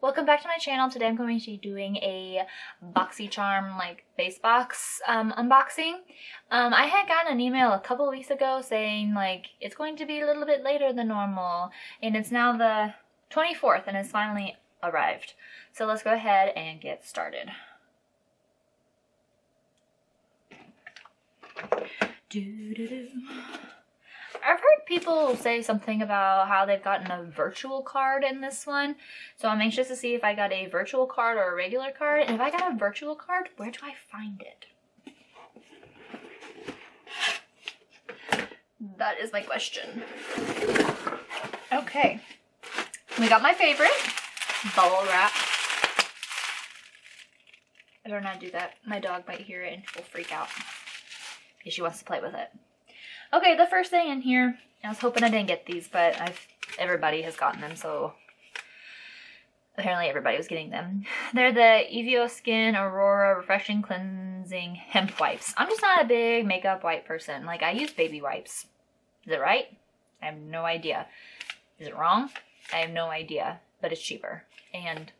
welcome back to my channel. Today I'm going to be doing a Boxycharm base box unboxing. I had gotten an email a couple weeks ago saying it's going to be a little bit later than normal, and it's now the 24th and it's finally arrived. So let's go ahead and get started. I've heard people say something about how they've gotten a virtual card in this one, so I'm anxious to see if I got a virtual card or a regular card. And if I got a virtual card, where do I find it? That is my question. Okay, we got my favorite, bubble wrap. I better not do that. My dog might hear it and will freak out because she wants to play with it. Okay, the first thing in here, I was hoping I didn't get these, but everybody has gotten them, so apparently everybody was getting them. They're the Evio Skin Aurora Refreshing Cleansing Hemp Wipes. I'm just not a big makeup wipe person. I use baby wipes. Is it right? I have no idea. Is it wrong? I have no idea, but it's cheaper. And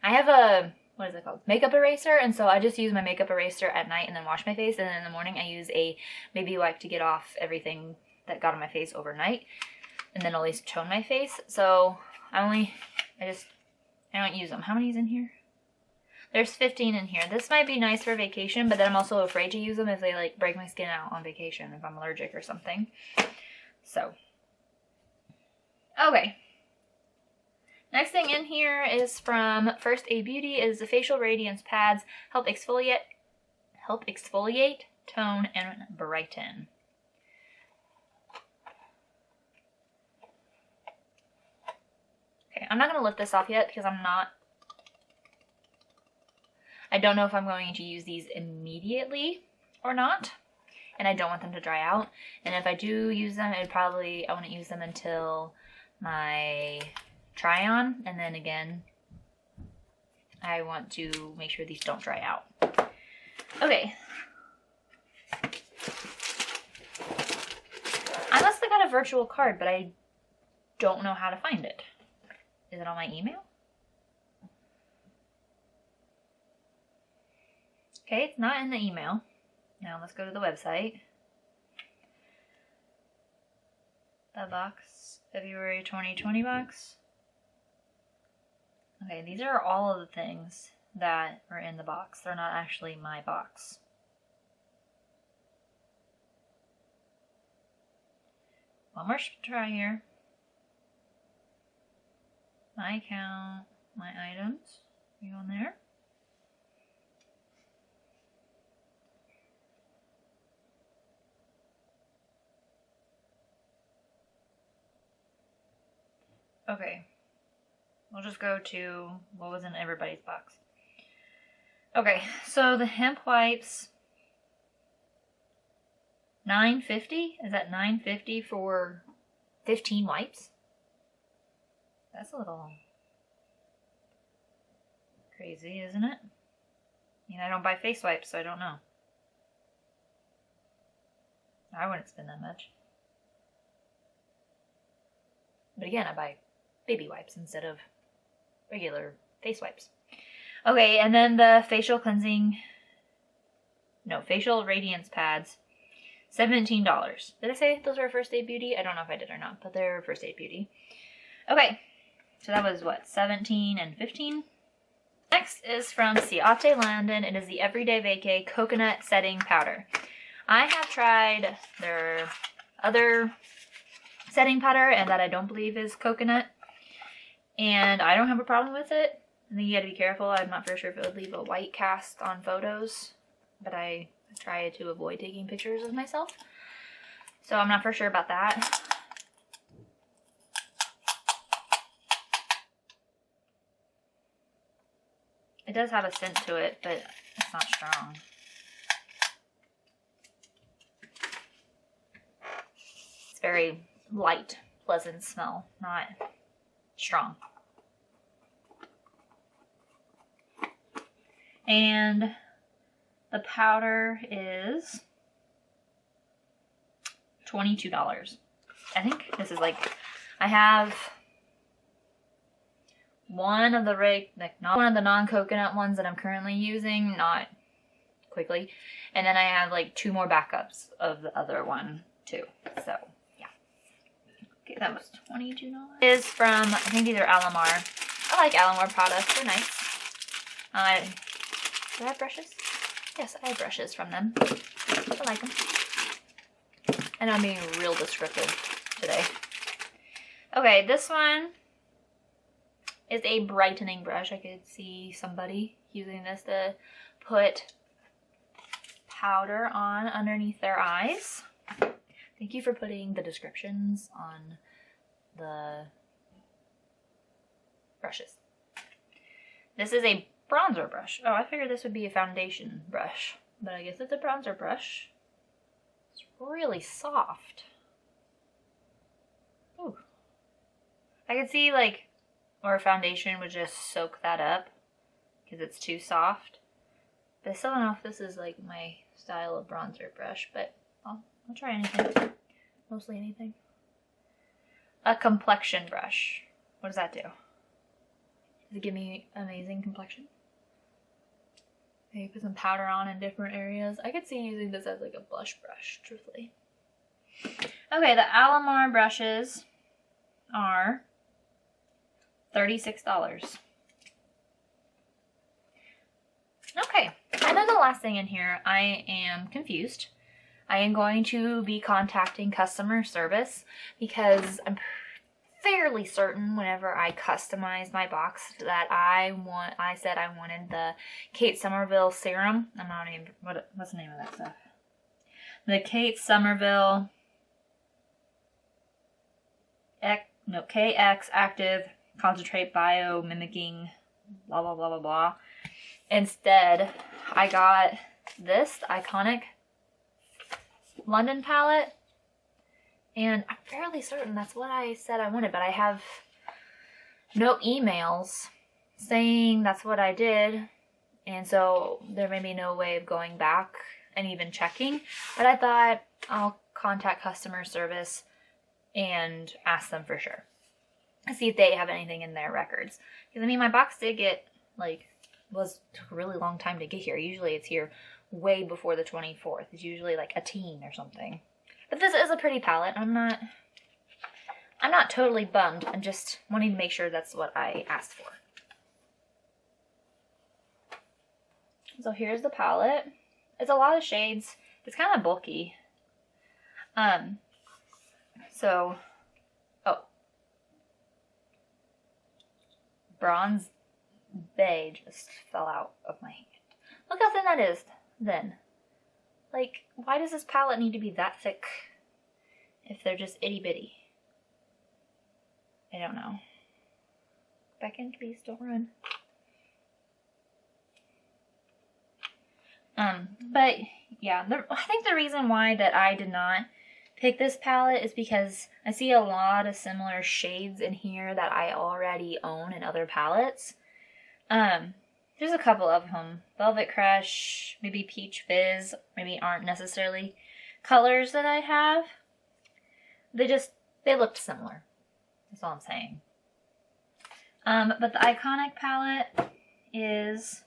I have a, what is it called? Makeup eraser, and so I just use my makeup eraser at night and then wash my face, and then in the morning I use a baby wipe to get off everything that got on my face overnight, and then at least tone my face. So I don't use them. How many is in here? There's 15 in here. This might be nice for vacation, but then I'm also afraid to use them if they break my skin out on vacation, if I'm allergic or something. So, okay. Next thing in here is from First Aid Beauty. Is the Facial Radiance Pads. Help exfoliate, tone, and brighten. Okay, I'm not going to lift this off yet because I don't know if I'm going to use these immediately or not. And I don't want them to dry out. And if I do use them, I wouldn't use them until my try on, and then again I want to make sure these don't dry out. Okay, I must have got a virtual card, but I don't know how to find it. Is it on my email? Okay, it's not in the email. Now let's go to the website. The box, February 2020 box. Okay, these are all of the things that are in the box. They're not actually my box. One more try here. My account, my items. You on there? Okay. We'll just go to what was in everybody's box. Okay, so the hemp wipes, $9.50? Is that $9.50 for 15 wipes? That's a little crazy, isn't it? I mean, I don't buy face wipes, so I don't know. I wouldn't spend that much. But again, I buy baby wipes instead of regular face wipes. Okay, and then the facial radiance pads, $17. Did I say those were First Aid Beauty? I don't know if I did or not, but they're First Aid Beauty. Okay, so that was what, 17 and 15? Next is from Ciate London. It is the Everyday Vacay Coconut Setting Powder. I have tried their other setting powder, and that I don't believe is coconut, and I don't have a problem with it. I think you gotta be careful. I'm not for sure if it would leave a white cast on photos, but I try to avoid taking pictures of myself, so I'm not for sure about that. It does have a scent to it, but it's not strong. It's very light, pleasant smell, not strong. And the powder is $22. I think this is I have one of the not one of the non-coconut ones that I'm currently using, not quickly. And then I have like 2 more backups of the other one too. So yeah. Okay, that was $22. Is from, I think these are Alamar. I like Alamar products, they're nice. Do I have brushes? Yes, I have brushes from them. I like them. And I'm being real descriptive today. Okay, this one is a brightening brush. I could see somebody using this to put powder on underneath their eyes. Thank you for putting the descriptions on the brushes. This is a bronzer brush. Oh, I figured this would be a foundation brush, but I guess it's a bronzer brush. It's really soft. Ooh. I could see like, or a foundation would just soak that up because it's too soft. But I still don't know if this is like my style of bronzer brush, but I'll try anything. Mostly anything. A complexion brush. What does that do? Does it give me amazing complexion? Maybe put some powder on in different areas. I could see using this as like a blush brush, truthfully. Okay, the Alamar brushes are $36. Okay, and then the last thing in here, I am confused. I am going to be contacting customer service because I'm fairly certain whenever I customized my box that I said I wanted the Kate Somerville serum. I'm not even, what's the name of that stuff? The Kate Somerville KX Active Concentrate Bio Mimicking blah blah blah blah blah. Instead, I got this, the Iconic London palette. And I'm fairly certain that's what I said I wanted, but I have no emails saying that's what I did. And so there may be no way of going back and even checking. But I thought I'll contact customer service and ask them for sure. See if they have anything in their records. Because I mean, my box did get, took a really long time to get here. Usually it's here way before the 24th. It's usually like a teen or something. But this is a pretty palette. I'm not totally bummed. I'm just wanting to make sure that's what I asked for. So here's the palette. It's a lot of shades. It's kind of bulky. Bronze Bay just fell out of my hand. Look how thin that is then. Like, why does this palette need to be that thick if they're just itty bitty? I don't know. Back in, please, don't run. But yeah, I think the reason why that I did not pick this palette is because I see a lot of similar shades in here that I already own in other palettes. There's a couple of them. Velvet Crush, maybe Peach Fizz, maybe aren't necessarily colors that I have. They looked similar. That's all I'm saying. But the Iconic palette is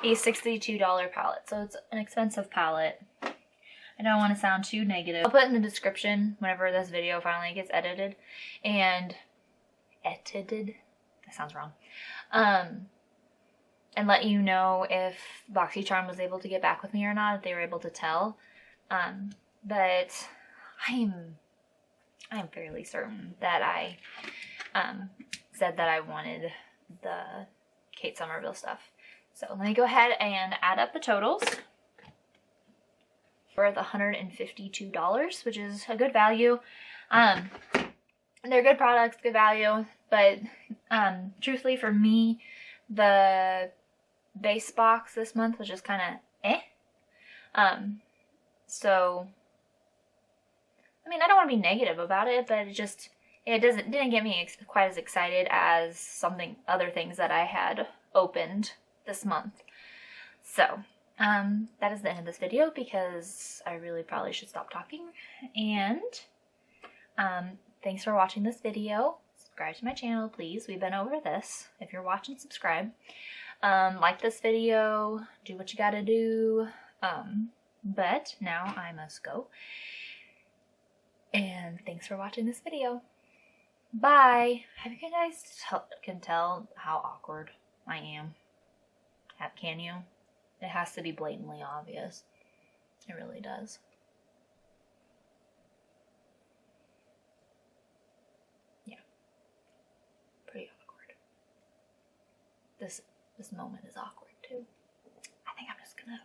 a $62 palette, so it's an expensive palette. I don't want to sound too negative. I'll put in the description whenever this video finally gets edited. That sounds wrong. And let you know if Boxycharm was able to get back with me or not, if they were able to tell. But I'm fairly certain that I said that I wanted the Kate Somerville stuff. So let me go ahead and add up the totals. We're at $152, which is a good value. They're good products, good value, but truthfully for me, the base box this month was just kind of so I mean, I don't want to be negative about it, but it didn't get me quite as excited as other things that I had opened this month. So that is the end of this video because I really probably should stop talking. And thanks for watching this video. subscribe to my channel, please. We've been over this. If you're watching, subscribe. Like this video, do what you gotta do. But now I must go. And thanks for watching this video. Bye. Have you guys can tell how awkward I am? Can you? It has to be blatantly obvious. It really does. Yeah. Pretty awkward. This moment is awkward too. I think I'm just gonna